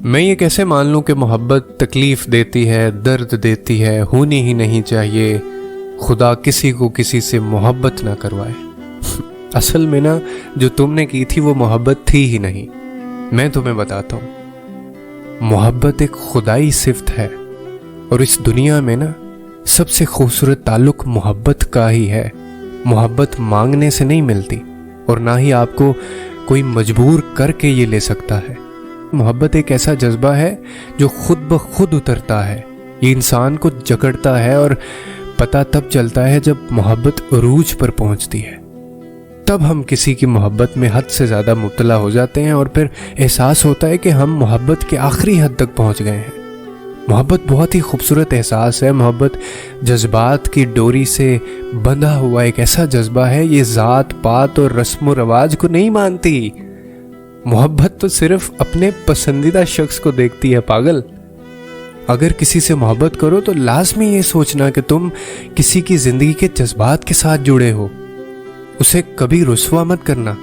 میں یہ کیسے مان لوں کہ محبت تکلیف دیتی ہے، درد دیتی ہے، ہونی ہی نہیں چاہیے، خدا کسی کو کسی سے محبت نہ کروائے۔ اصل میں نا جو تم نے کی تھی وہ محبت تھی ہی نہیں۔ میں تمہیں بتاتا ہوں، محبت ایک خدائی صفت ہے، اور اس دنیا میں نا سب سے خوبصورت تعلق محبت کا ہی ہے۔ محبت مانگنے سے نہیں ملتی، اور نہ ہی آپ کو کوئی مجبور کر کے یہ لے سکتا ہے۔ محبت ایک ایسا جذبہ ہے جو خود بخود اترتا ہے، یہ انسان کو جکڑتا ہے، اور پتہ تب چلتا ہے جب محبت عروج پر پہنچتی ہے۔ تب ہم کسی کی محبت میں حد سے زیادہ مبتلا ہو جاتے ہیں، اور پھر احساس ہوتا ہے کہ ہم محبت کے آخری حد تک پہنچ گئے ہیں۔ محبت بہت ہی خوبصورت احساس ہے۔ محبت جذبات کی ڈوری سے بندھا ہوا ایک ایسا جذبہ ہے، یہ ذات پات اور رسم و رواج کو نہیں مانتی۔ محبت تو صرف اپنے پسندیدہ شخص کو دیکھتی ہے، پاگل۔ اگر کسی سے محبت کرو تو لازمی یہ سوچنا کہ تم کسی کی زندگی کے جذبات کے ساتھ جڑے ہو، اسے کبھی رسوا مت کرنا۔